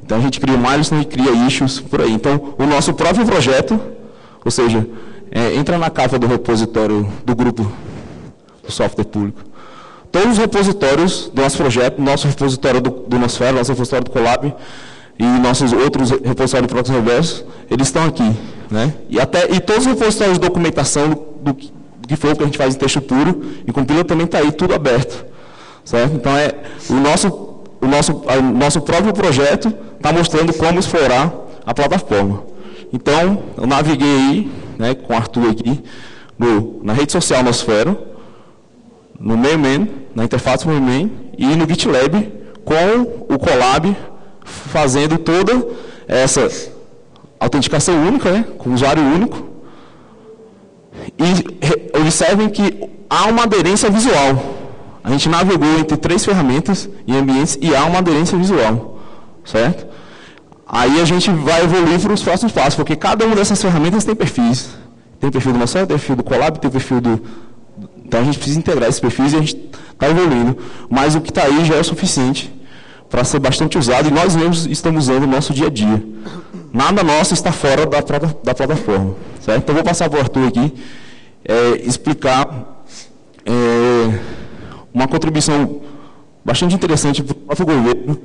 E: Então a gente cria milestones e cria issues por aí. Então o nosso próprio projeto, ou seja, entra na capa do repositório do grupo do software público. Todos os repositórios do nosso projeto, nosso repositório do Nosfera, nosso repositório do Colab e nossos outros repositórios do Proxy Reverso, eles estão aqui. Né? E todos os repositórios de documentação do que for que a gente faz em texto puro e compila também está aí, tudo aberto. Certo? Então, o nosso próprio projeto está mostrando como explorar a plataforma. Então, eu naveguei aí, né, com o Arthur aqui, na rede social Nosfera, no Mailman, na interface do Mailman, e no GitLab, com o Colab, fazendo toda essa autenticação única, né, com usuário único. E observem que há uma aderência visual. A gente navegou entre 3 ferramentas e ambientes e há uma aderência visual. Certo? Aí a gente vai evoluir para os próximos passos, porque cada uma dessas ferramentas tem perfis. Tem o perfil do Nosfera, tem o perfil do Colab, tem o perfil do... Então a gente precisa integrar esses perfis e a gente está evoluindo. Mas o que está aí já é o suficiente para ser bastante usado e nós mesmos estamos usando no nosso dia a dia. Nada nosso está fora da plataforma. Certo? Então vou passar para o Arthur aqui explicar uma contribuição bastante interessante para o próprio governo,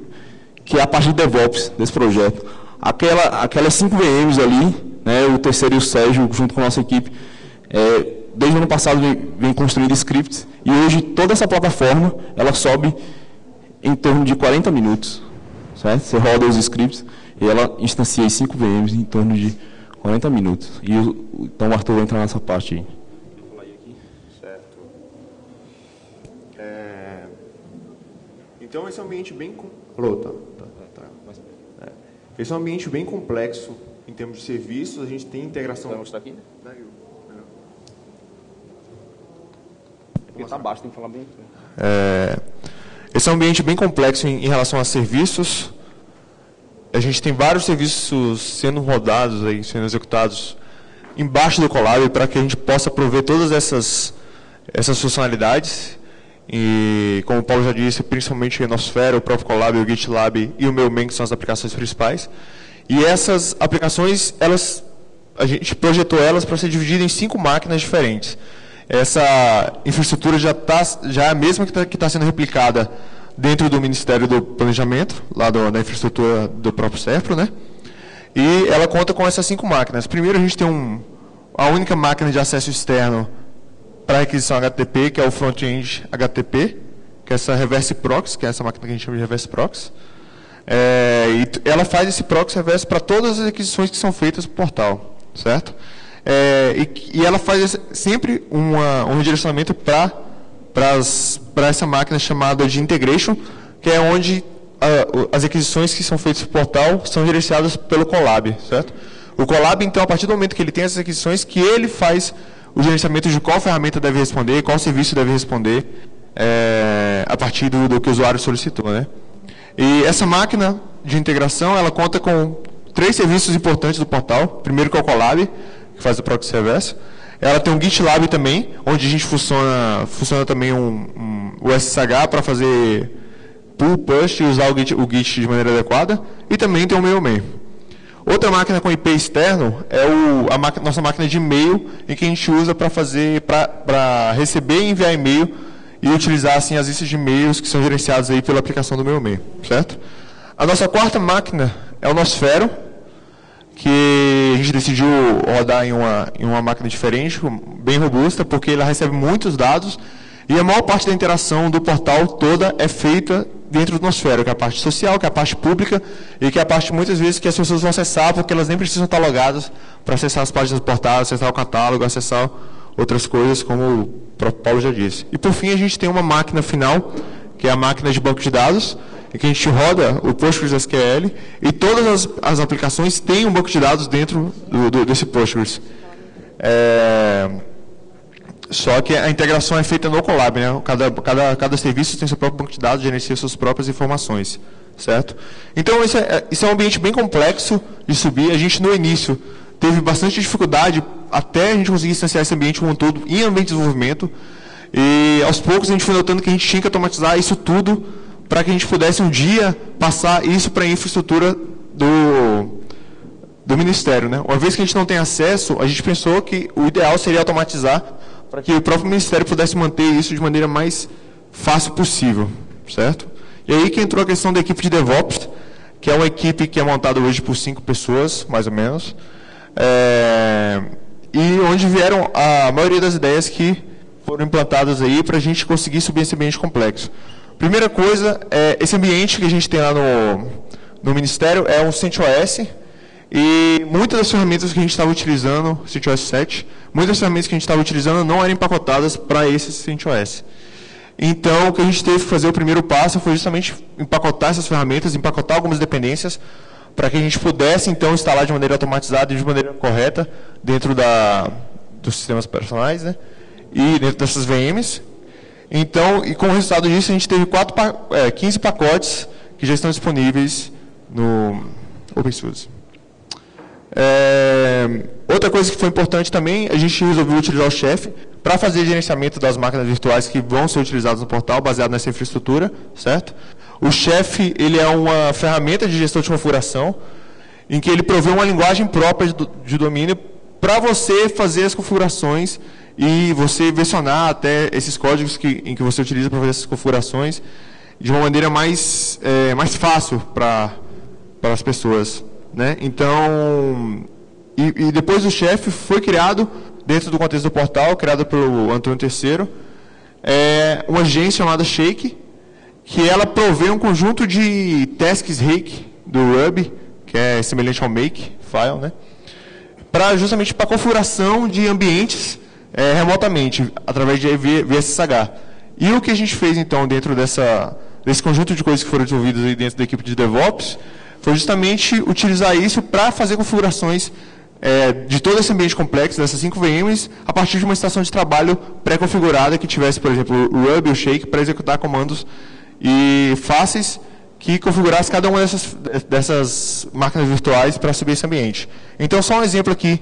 E: que é a parte de DevOps desse projeto. Aquelas 5 VMs ali, né, o terceiro e o Sérgio, junto com a nossa equipe, desde o ano passado vem construindo scripts, e hoje toda essa plataforma, ela sobe em torno de 40 minutos. Certo? Você roda os scripts e ela instancia 5 VMs em torno de 40 minutos. Então o Arthur vai entrar nessa parte aí.
C: Certo. Então esse é um ambiente bem... Esse é um ambiente bem complexo em termos de serviços, a gente tem integração...
E: Vai mostrar aqui, né? Porque está baixo, tem que falar bem.
C: Esse é um ambiente bem complexo em relação a serviços. A gente tem vários serviços sendo rodados, aí, sendo executados embaixo do Colab para que a gente possa prover todas essas funcionalidades. E, como o Paulo já disse, principalmente a Nosfera, o próprio Colab, o GitLab e o Mailman, que são as aplicações principais. E essas aplicações, a gente projetou elas para ser divididas em 5 máquinas diferentes. Essa infraestrutura já é a mesma que está sendo replicada dentro do Ministério do Planejamento, lá da infraestrutura do próprio Serpro, né? E ela conta com essas 5 máquinas. Primeiro, a gente tem a única máquina de acesso externo para requisição HTTP, que é o front-end HTTP, que é essa Reverse Proxy, que é essa máquina que a gente chama de Reverse Proxy. E ela faz esse Proxy Reverse para todas as requisições que são feitas no portal, certo? E ela faz sempre um redirecionamento para essa máquina chamada de Integration, que é onde as requisições que são feitas no portal são gerenciadas pelo Colab, certo? O Colab, então, a partir do momento que ele tem essas requisições, que ele faz o gerenciamento de qual ferramenta deve responder, qual serviço deve responder, a partir do que o usuário solicitou, né? E essa máquina de integração, ela conta com 3 serviços importantes do portal. Primeiro, que é o Colab, que faz o Proxy Reverse. Ela tem um GitLab também, onde a gente funciona também o SSH para fazer pull, push e usar o Git de maneira adequada. E também tem o Mailman. Outra máquina com IP externo é nossa máquina de e-mail, em que a gente usa para receber e enviar e-mail e utilizar assim as listas de e-mails que são gerenciadas aí pela aplicação do meu e-mail, certo? A nossa quarta máquina é o Nosfero, que a gente decidiu rodar em uma máquina diferente, bem robusta, porque ela recebe muitos dados e a maior parte da interação do portal toda é feita dentro do Nosfero, que é a parte social, que é a parte pública e que é a parte, muitas vezes, que as pessoas vão acessar porque elas nem precisam estar logadas para acessar as páginas do portal, acessar o catálogo, acessar outras coisas, como o próprio Paulo já disse. E, por fim, a gente tem uma máquina final, que é a máquina de banco de dados, em que a gente roda o PostgreSQL e todas as aplicações têm um banco de dados dentro desse Postgres. Só que a integração é feita no Colab, né? Cada serviço tem seu próprio banco de dados, gerencia suas próprias informações, certo? Então, isso é um ambiente bem complexo de subir. A gente, no início, teve bastante dificuldade até a gente conseguir instanciar esse ambiente como um todo em ambiente de desenvolvimento. E, aos poucos, a gente foi notando que a gente tinha que automatizar isso tudo para que a gente pudesse, um dia, passar isso para a infraestrutura do Ministério, né? Uma vez que a gente não tem acesso, a gente pensou que o ideal seria automatizar para que o próprio Ministério pudesse manter isso de maneira mais fácil possível, certo? E aí que entrou a questão da equipe de DevOps, que é uma equipe que é montada hoje por 5 pessoas, mais ou menos, e onde vieram a maioria das ideias que foram implantadas aí para a gente conseguir subir esse ambiente complexo. Primeira coisa, esse ambiente que a gente tem lá no Ministério é um CentOS, e muitas das ferramentas que a gente estava utilizando, CentOS 7, muitas das ferramentas que a gente estava utilizando não eram empacotadas para esse CentOS. Então, o que a gente teve que fazer, o primeiro passo, foi justamente empacotar essas ferramentas, empacotar algumas dependências, para que a gente pudesse, então, instalar de maneira automatizada e de maneira correta dentro dos sistemas operacionais, né? E dentro dessas VMs. Então, e como resultado disso, a gente teve 15 pacotes que já estão disponíveis no OpenSUSE. Outra coisa que foi importante também, a gente resolveu utilizar o Chef para fazer gerenciamento das máquinas virtuais que vão ser utilizadas no portal, baseado nessa infraestrutura, certo? O Chef, ele é uma ferramenta de gestão de configuração, em que ele provê uma linguagem própria de domínio para você fazer as configurações e você versionar até esses códigos em que você utiliza para fazer essas configurações de uma maneira mais fácil para as pessoas, né? Então, e depois o Chef foi criado dentro do contexto do portal, criado pelo Antônio III, uma agência chamada Shake, que ela provê um conjunto de tasks Rake do Ruby, que é semelhante ao make file, né? Justamente para configuração de ambientes remotamente, através de VSSH. E o que a gente fez, então, dentro desse conjunto de coisas que foram desenvolvidas aí dentro da equipe de DevOps, foi justamente utilizar isso para fazer configurações de todo esse ambiente complexo, dessas 5 VMs, a partir de uma estação de trabalho pré-configurada que tivesse, por exemplo, o Ruby ou o Shake para executar comandos fáceis que configurasse cada uma dessas máquinas virtuais para subir esse ambiente. Então, só um exemplo aqui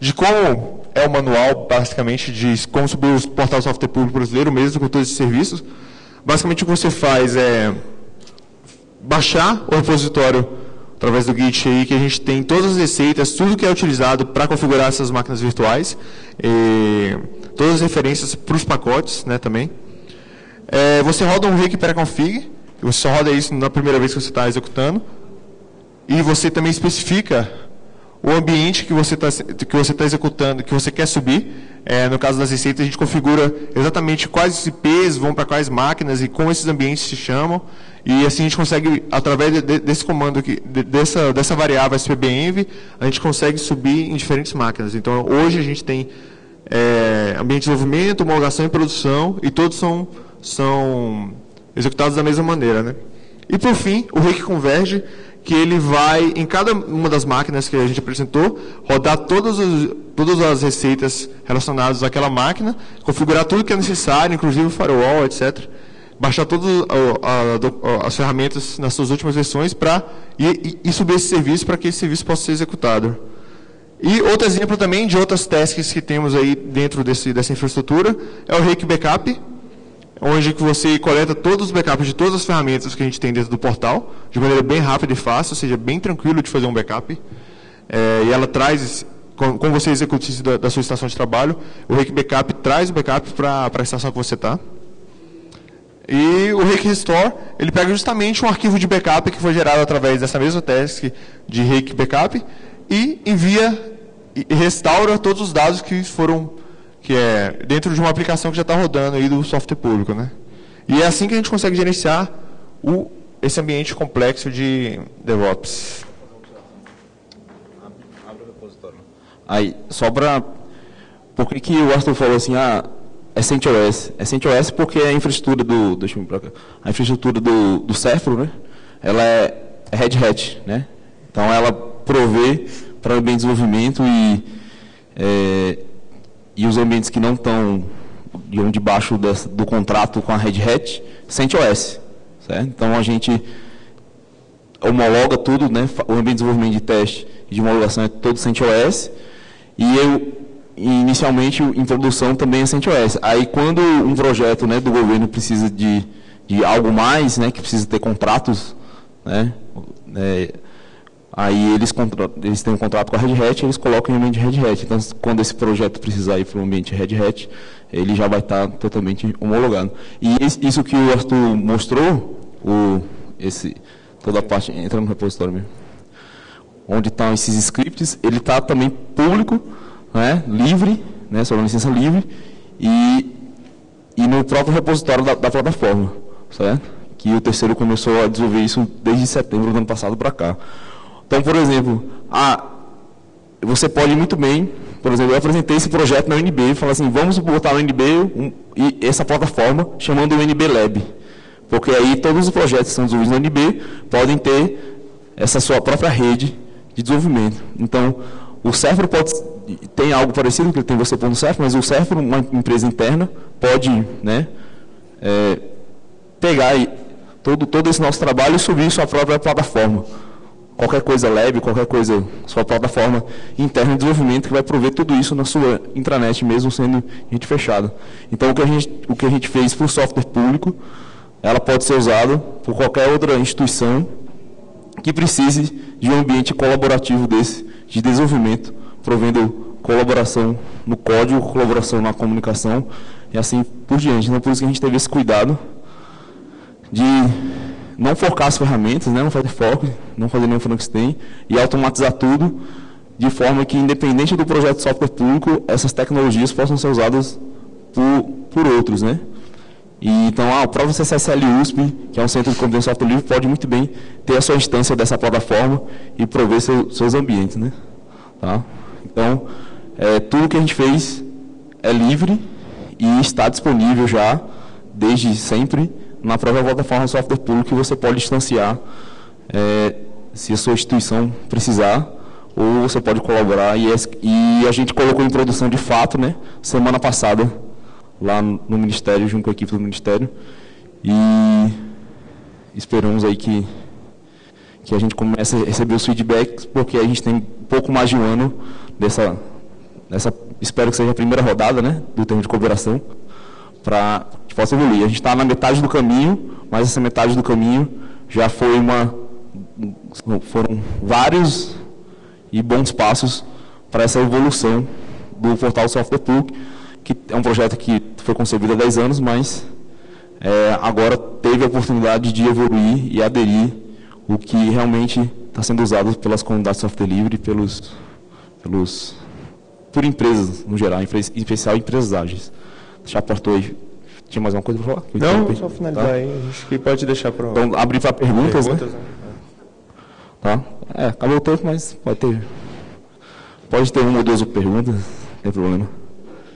C: de como é o manual, basicamente, de como subir o portal do software público brasileiro, mesmo com todos esses serviços. Basicamente, o que você faz é baixar o repositório através do Git aí, que a gente tem todas as receitas, tudo que é utilizado para configurar essas máquinas virtuais, todas as referências para os pacotes, né, também. Você roda um Rake pré-config, você só roda isso na primeira vez que você está executando, e você também especifica o ambiente que você está executando, que você quer subir. No caso das receitas, a gente configura exatamente quais IPs vão para quais máquinas e como esses ambientes se chamam. E assim a gente consegue, através desse comando aqui, dessa variável SPBenv, a gente consegue subir em diferentes máquinas. Então, hoje a gente tem ambiente de desenvolvimento, homologação e produção, e todos são executados da mesma maneira, né? E, por fim, o Rake Converge, que ele vai, em cada uma das máquinas que a gente apresentou, rodar todas as receitas relacionadas àquela máquina, configurar tudo que é necessário, inclusive o firewall, etc. Baixar todas as ferramentas nas suas últimas versões e subir esse serviço para que esse serviço possa ser executado. E outro exemplo também de outras tasks que temos aí dentro dessa infraestrutura é o Rake Backup, onde você coleta todos os backups de todas as ferramentas que a gente tem dentro do portal, de maneira bem rápida e fácil, ou seja, bem tranquilo de fazer um backup. E ela traz, como você executa isso da sua estação de trabalho, o Rake Backup traz o backup para a estação que você está. E o Rake Restore, ele pega justamente um arquivo de backup que foi gerado através dessa mesma task de Rake Backup e envia e restaura todos os dados que é dentro de uma aplicação que já está rodando aí do software público, né? E é assim que a gente consegue gerenciar esse ambiente complexo de DevOps.
D: Abre o repositório. Aí, só para... Por que o Arthur falou assim, é CentOS? É CentOS porque a infraestrutura deixa eu ir para cá. A infraestrutura do Cefro, né? Ela é Red Hat, né? Então ela provê para o ambiente de desenvolvimento e os ambientes que não estão debaixo do contrato com a Red Hat, CentOS. Certo? Então a gente homologa tudo, né? O ambiente de desenvolvimento de teste e de homologação é todo CentOS. Inicialmente, em produção também é CentOS. Aí, quando um projeto, né, do governo precisa de algo mais, né, que precisa ter contratos, né, aí eles têm um contrato com a Red Hat, eles colocam em ambiente de Red Hat. Então, quando esse projeto precisar ir para o ambiente Red Hat, ele já vai estar totalmente homologado. E isso que o Arthur mostrou, toda a parte, entra no repositório mesmo, onde estão esses scripts, ele está também público, né, livre, né, sob licença livre, e no próprio repositório da plataforma, certo? Que o terceiro começou a desenvolver isso desde setembro do ano passado para cá. Então, por exemplo, você pode muito bem, por exemplo, eu apresentei esse projeto na UNB e falei assim, vamos botar no UNB e essa plataforma chamando o UNB Lab, porque aí todos os projetos que são desenvolvidos na UNB podem ter essa sua própria rede de desenvolvimento. Então, o Cefro tem algo parecido, que ele tem você.cefro, mas o Cefro, uma empresa interna, pode, né, pegar todo esse nosso trabalho e subir sua própria plataforma. Qualquer coisa lab, qualquer coisa, sua plataforma interna de desenvolvimento que vai prover tudo isso na sua intranet, mesmo sendo rede fechada. Então, o que a gente fez para o software público, ela pode ser usada por qualquer outra instituição que precise de um ambiente colaborativo desse, de desenvolvimento, provendo colaboração no código, colaboração na comunicação e assim por diante. Então, por isso que a gente teve esse cuidado de não forcar as ferramentas, né, não fazer fork, não fazer nenhum Frankenstein e automatizar tudo de forma que, independente do projeto de software público, essas tecnologias possam ser usadas por outros, né? E, então, o próprio CCSL USP, que é um centro de competência software livre, pode muito bem ter a sua instância dessa plataforma e prover seus ambientes, né? Tá? Então, tudo que a gente fez é livre e está disponível já, desde sempre, na própria plataforma de software público, que você pode distanciar se a sua instituição precisar, ou você pode colaborar. E a gente colocou em produção de fato, né, semana passada, lá no Ministério, junto com a equipe do Ministério, e esperamos aí que a gente comece a receber os feedbacks, porque a gente tem um pouco mais de um ano dessa espero que seja a primeira rodada, né, do termo de cooperação, para que possa evoluir. A gente está na metade do caminho, mas essa metade do caminho já foram vários e bons passos para essa evolução do portal Software Público, que é um projeto que foi concebido há 10 anos, mas agora teve a oportunidade de evoluir e aderir o que realmente está sendo usado pelas comunidades de software livre e por empresas, no geral, em especial empresas ágeis. Já aportou aí. Tinha mais uma coisa para falar?
C: Não, só finalizar aí. Acho que pode deixar para...
D: Então, abrir para perguntas, né? Tá? Acabou o tempo, mas pode ter uma ou duas perguntas, não tem problema.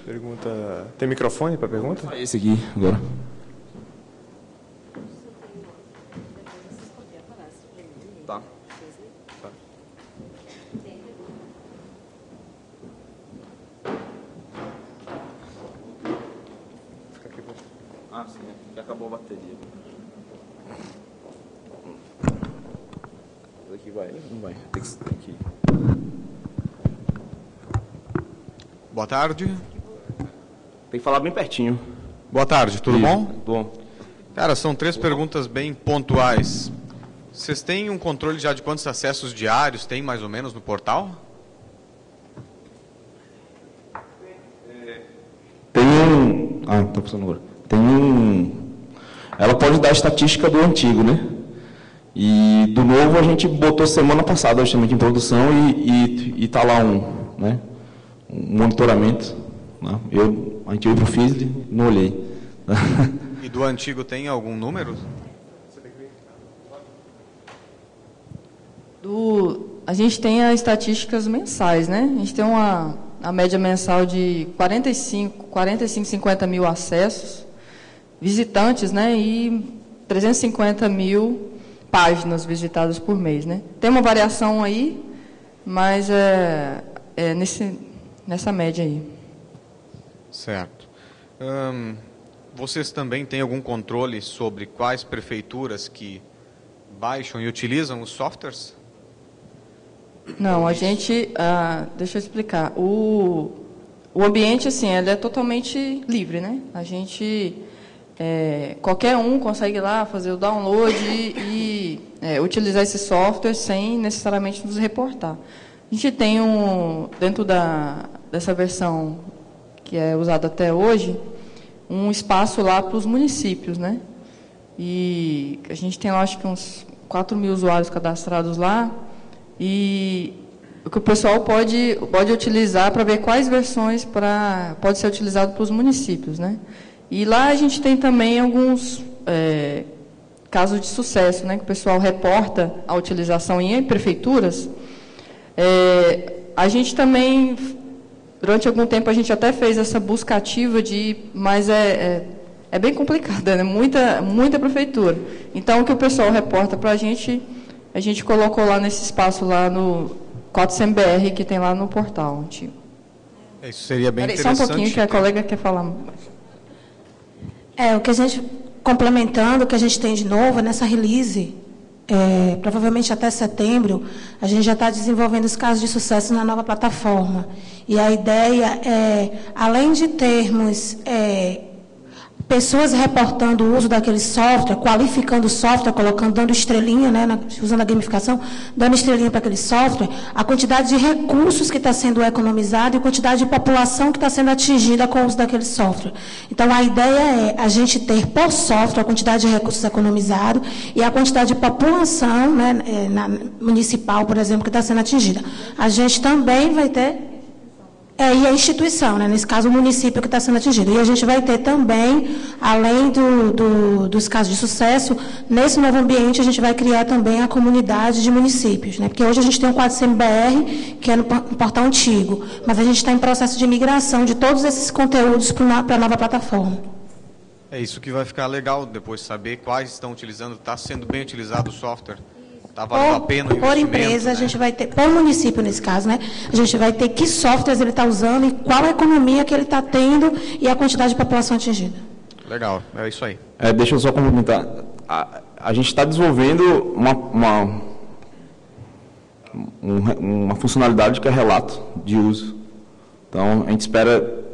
C: Pergunta... Tem microfone para pergunta?
D: Esse aqui, agora. Tá. Sim, já acabou a bateria. Esse aqui vai? Não vai. Tem que...
C: Boa tarde.
D: Tem que falar bem pertinho.
C: Boa tarde, tudo bom?
D: Bom.
C: Cara, são 3 perguntas bem pontuais. Vocês têm um controle já de quantos acessos diários tem, mais ou menos, no portal? Tem
D: um... Tá funcionando agora. Tem um...
E: ela pode dar a estatística do antigo, né? E do novo a gente botou semana passada justamente em produção e está lá um monitoramento. Né? A gente veio para o FISLE, não olhei.
F: E do antigo tem algum número?
B: A gente tem as estatísticas mensais, né? A gente tem a média mensal de 45, 50 mil acessos, visitantes, né? E 350 mil páginas visitadas por mês, né? Tem uma variação aí, mas nessa média aí.
F: Certo. Vocês também têm algum controle sobre quais prefeituras que baixam e utilizam os softwares?
B: Não, a gente... deixa eu explicar. O ambiente, assim, ele é totalmente livre, né? A gente... qualquer um consegue ir lá fazer o download e utilizar esse software sem necessariamente nos reportar. A gente tem dentro dessa versão que é usada até hoje, um espaço lá para os municípios, né? E a gente tem lá, acho que uns 4 mil usuários cadastrados lá, e o que o pessoal pode utilizar para ver quais versões pode ser utilizado para os municípios, né? E lá a gente tem também alguns casos de sucesso, né, que o pessoal reporta a utilização em prefeituras. A gente também, durante algum tempo, a gente até fez essa busca ativa mas é bem complicada, né? Muita prefeitura. Então, o que o pessoal reporta para a gente colocou lá nesse espaço, lá no 4CMBR, que tem lá no portal antigo.
F: Isso seria bem interessante.
B: Só um pouquinho, que a colega quer falar.
A: O que a gente, complementando, o que a gente tem de novo nessa release, provavelmente até setembro, a gente já está desenvolvendo os casos de sucesso na nova plataforma. E a ideia é, além de termos pessoas reportando o uso daquele software, qualificando o software, dando estrelinha, né, usando a gamificação, dando estrelinha para aquele software, a quantidade de recursos que está sendo economizado e a quantidade de população que está sendo atingida com o uso daquele software. Então, a ideia é a gente ter por software a quantidade de recursos economizados e a quantidade de população, né, municipal, por exemplo, que está sendo atingida. A gente também vai ter... e a instituição, né? Nesse caso, o município que está sendo atingido. E a gente vai ter também, além dos casos de sucesso, nesse novo ambiente, a gente vai criar também a comunidade de municípios, né? Porque hoje a gente tem um 4CMBR, que é no portal antigo, mas a gente está em processo de migração de todos esses conteúdos para a nova plataforma.
F: É isso que vai ficar legal depois, saber quais estão utilizando, está sendo bem utilizado o software. Está valendo a pena o investimento,
A: por empresa, né? A gente vai ter, por município nesse caso, né? A gente vai ter que softwares ele está usando e qual a economia que ele está tendo e a quantidade de população atingida.
F: Legal, é isso aí.
E: Deixa eu só complementar. A gente está desenvolvendo uma funcionalidade que é relato de uso. Então, a gente espera,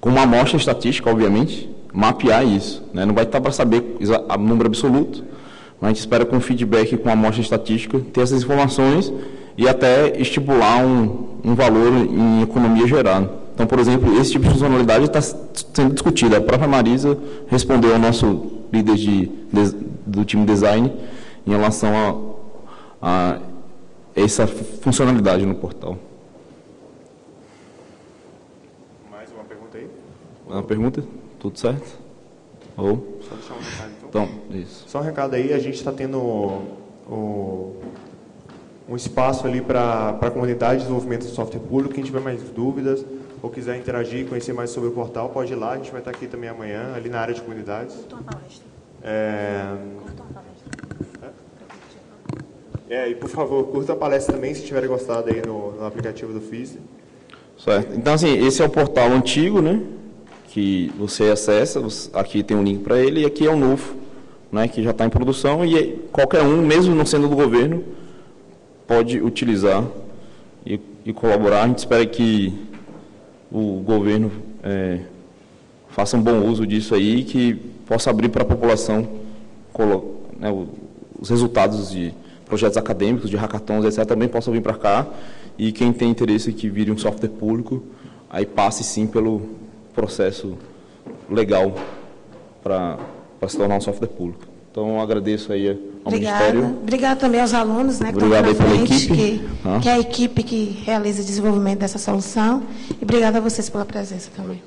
E: com uma amostra estatística, obviamente, mapear isso, né? Não vai estar para saber o número absoluto, mas a gente espera, com feedback, com a amostra estatística, ter essas informações e até estipular um valor em economia gerada. Então, por exemplo, esse tipo de funcionalidade está sendo discutida. A própria Marisa respondeu ao nosso líder do time design em relação a essa funcionalidade no portal.
F: Mais uma pergunta aí?
E: Uma pergunta? Tudo certo? Ou?
G: Só deixar um recado, então.
E: Então, isso.
G: Só um recado aí, a gente está tendo um espaço ali para a comunidade de desenvolvimento de software público. Quem tiver mais dúvidas ou quiser interagir, conhecer mais sobre o portal, pode ir lá. A gente vai estar aqui também amanhã, ali na área de comunidades. E por favor, curta a palestra também, se tiverem gostado aí no aplicativo do FISLE.
E: Certo. Então, assim, esse é o portal antigo, né? Que você acessa, aqui tem um link para ele, e aqui é o novo, né, que já está em produção, e qualquer um, mesmo não sendo do governo, pode utilizar e colaborar. A gente espera que o governo faça um bom uso disso aí, e que possa abrir para a população, né, os resultados de projetos acadêmicos, de hackathons, etc., também possam vir para cá, e quem tem interesse que vire um software público, aí passe sim pelo processo legal para para se tornar um software público. Então, eu agradeço aí ao
A: Obrigada.
E: Ministério.
A: Obrigada também aos alunos, né, que estão
E: Obrigado
A: aqui na
E: aí pela
A: frente,
E: equipe.
A: que é a equipe que realiza o desenvolvimento dessa solução. E obrigada a vocês pela presença também.